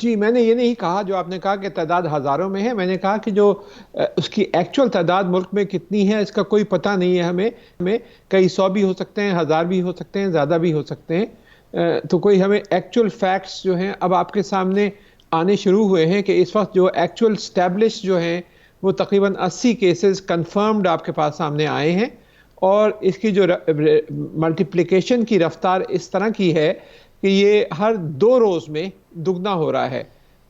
جی، میں نے یہ نہیں کہا جو آپ نے کہا کہ تعداد ہزاروں میں ہے، میں نے کہا کہ جو اس کی ایکچول تعداد ملک میں کتنی ہے اس کا کوئی پتہ نہیں ہے ہمیں کئی سو بھی ہو سکتے ہیں، ہزار بھی ہو سکتے ہیں، زیادہ بھی ہو سکتے ہیں۔ تو کوئی ہمیں ایکچول فیکٹس جو ہیں اب آپ کے سامنے آنے شروع ہوئے ہیں کہ اس وقت جو ایکچول اسٹیبلش جو ہیں وہ تقریباً 80 کیسز کنفرمڈ آپ کے پاس سامنے آئے ہیں، اور اس کی جو ملٹیپلیکیشن کی رفتار اس طرح کی ہے کہ یہ ہر 2 روز میں دگنا ہو رہا ہے۔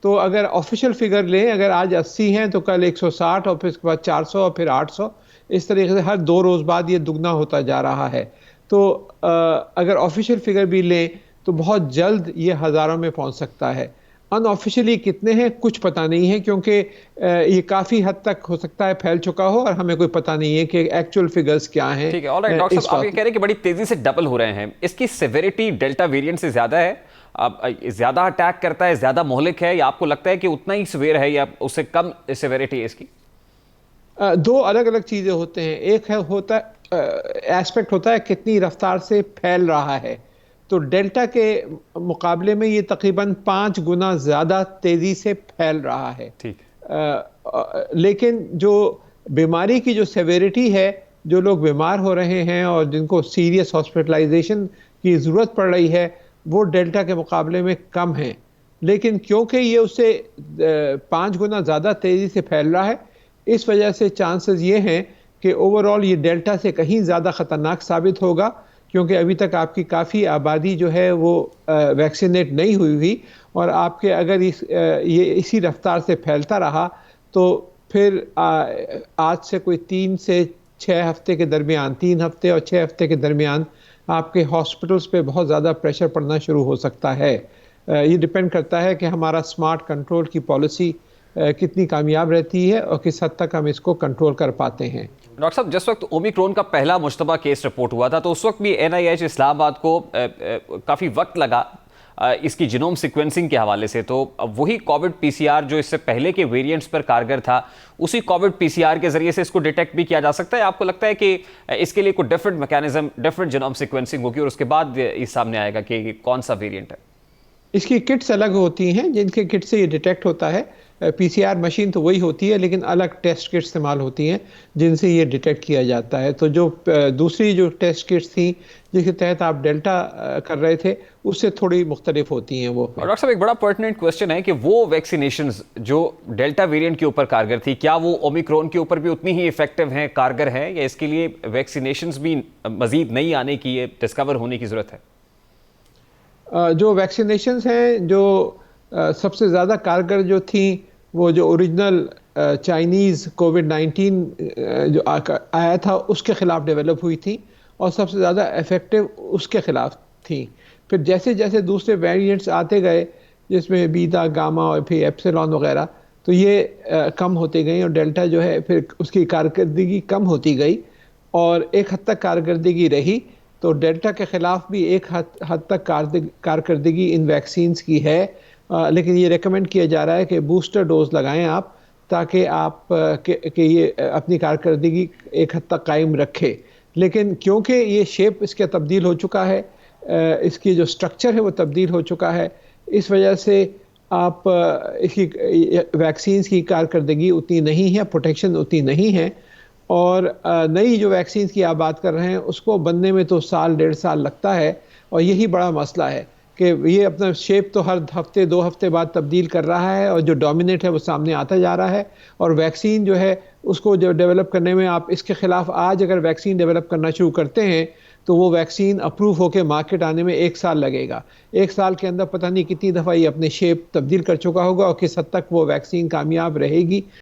تو اگر آفیشیل فگر لیں، اگر آج 80 ہیں تو کل 160 اور پھر اس کے بعد 400 اور پھر 800، اس طریقے سے ہر 2 روز بعد یہ دگنا ہوتا جا رہا ہے۔ تو اگر آفیشیل فگر بھی لیں تو بہت جلد یہ ہزاروں میں پہنچ سکتا ہے۔ ان آفیشیلی کتنے ہیں کچھ پتہ نہیں ہے، کیونکہ یہ کافی حد تک ہو سکتا ہے پھیل چکا ہو اور ہمیں کوئی پتہ نہیں ہے کہ ایکچول فگرز کیا ہیں ٹھیک ہے، آل رائٹ ڈاکٹر اس صاحب، آپ یہ وقت۔ کہہ رہے ہیں کہ بڑی تیزی سے ڈبل ہو رہے ہیں، اس کی سیویریٹی ڈیلٹا ویریئنٹ سے زیادہ ہے؟ زیادہ اٹیک کرتا ہے، زیادہ مہلک ہے، یا آپ کو لگتا ہے کہ اتنا ہی سیویئر ہے یا اس سے کم سیویریٹی ہے اس کی؟ دو الگ الگ چیزیں ہوتے ہیں، ایک ہوتا ہے ایسپیکٹ ہوتا ہے کتنی رفتار سے پھیل رہا ہے۔ تو ڈیلٹا کے مقابلے میں یہ تقریباً 5 گنا زیادہ تیزی سے پھیل رہا ہے۔ ٹھیک۔ لیکن جو بیماری کی جو سیویریٹی ہے، جو لوگ بیمار ہو رہے ہیں اور جن کو سیریس ہاسپٹلائزیشن کی ضرورت پڑ رہی ہے، وہ ڈیلٹا کے مقابلے میں کم ہیں۔ لیکن کیونکہ یہ اس سے 5 گنا زیادہ تیزی سے پھیل رہا ہے، اس وجہ سے چانسز یہ ہیں کہ اوورآل یہ ڈیلٹا سے کہیں زیادہ خطرناک ثابت ہوگا، کیونکہ ابھی تک آپ کی کافی آبادی جو ہے وہ ویکسینیٹ نہیں ہوئی، اور آپ کے اگر یہ اسی رفتار سے پھیلتا رہا تو پھر آج سے کوئی 3 سے 6 ہفتے کے درمیان، 3 ہفتے اور 6 ہفتے کے درمیان آپ کے ہاسپٹلز پہ بہت زیادہ پریشر پڑنا شروع ہو سکتا ہے۔ یہ ڈیپینڈ کرتا ہے کہ ہمارا سمارٹ کنٹرول کی پالیسی کتنی کامیاب رہتی ہے اور کس حد تک ہم اس کو کنٹرول کر پاتے ہیں۔ ڈاکٹر صاحب، جس وقت اومیکرون کا پہلا مشتبہ کیس رپورٹ ہوا تھا تو اس وقت بھی NIH اسلام آباد کو کافی وقت لگا اس کی جینوم سیکوینسنگ کے حوالے سے، تو وہی کووڈ PCR جو اس سے پہلے کے ویریئنٹس پر کارگر تھا، اسی کووڈ PCR کے ذریعے سے اس کو ڈیٹیکٹ بھی کیا جا سکتا ہے؟ آپ کو لگتا ہے کہ اس کے لیے کوئی different mechanism, different genome sequencing ہوگی اور اس کے بعد یہ سامنے آئے گا کہ کون سا ویریئنٹ ہے؟ اس کی کٹس الگ ہوتی ہیں جن کے کٹ سے یہ ڈیٹیکٹ ہوتا ہے۔ PCR مشین تو وہی ہوتی ہے، لیکن الگ ٹیسٹ کٹ استعمال ہوتی ہیں جن سے یہ ڈیٹیکٹ کیا جاتا ہے۔ تو جو دوسری جو ٹیسٹ کٹس تھیں جس کے تحت آپ ڈیلٹا کر رہے تھے، اس سے تھوڑی مختلف ہوتی ہیں وہ۔ اور ڈاکٹر صاحب، ایک بڑا پرٹیننٹ کوسچن ہے کہ وہ ویکسینیشنز جو ڈیلٹا ویریئنٹ کے اوپر کارگر تھی، کیا وہ اومیکرون کے اوپر بھی اتنی ہی ایفیکٹو ہیں، کارگر ہیں، یا اس کے لیے ویکسینیشنز بھی مزید نئی آنے کی، ڈسکور ہونے کی ضرورت ہے؟ جو ویکسینیشنز ہیں جو سب سے زیادہ کارگر جو تھیں، وہ جو اوریجنل چائنیز کووڈ-19 جو آیا تھا اس کے خلاف ڈیولپ ہوئی تھیں، اور سب سے زیادہ افیکٹو اس کے خلاف تھیں۔ پھر جیسے جیسے دوسرے ویریئنٹس آتے گئے، جس میں بیٹا، گاما اور پھر ایپسلون وغیرہ، تو یہ کم ہوتے گئیں، اور ڈیلٹا جو ہے پھر اس کی کارکردگی کم ہوتی گئی، اور ایک حد تک کارکردگی رہی۔ تو ڈیلٹا کے خلاف بھی ایک حد تک کارکردگی ان ویکسینز کی ہے، لیکن یہ ریکمینڈ کیا جا رہا ہے کہ بوسٹر ڈوز لگائیں آپ، تاکہ آپ کہ یہ اپنی کارکردگی ایک حد تک قائم رکھے۔ لیکن کیونکہ یہ شیپ اس کا تبدیل ہو چکا ہے، اس کی جو سٹرکچر ہے وہ تبدیل ہو چکا ہے، اس وجہ سے آپ اس کی ویکسینز کی کارکردگی اتنی نہیں ہے، پروٹیکشن اتنی نہیں ہے، اور نئی جو ویکسینز کی آپ بات کر رہے ہیں اس کو بننے میں تو 1.5 سال لگتا ہے، اور یہی بڑا مسئلہ ہے کہ یہ اپنا شیپ تو ہر ہفتے 2 ہفتے بعد تبدیل کر رہا ہے، اور جو ڈومینیٹ ہے وہ سامنے آتا جا رہا ہے، اور ویکسین جو ہے اس کو جو ڈیولپ کرنے میں آپ اس کے خلاف آج اگر ویکسین ڈیولپ کرنا شروع کرتے ہیں تو وہ ویکسین اپروو ہو کے مارکیٹ آنے میں 1 سال لگے گا۔ 1 سال کے اندر پتہ نہیں کتنی دفعہ یہ اپنے شیپ تبدیل کر چکا ہوگا اور کس حد تک وہ ویکسین کامیاب رہے گی۔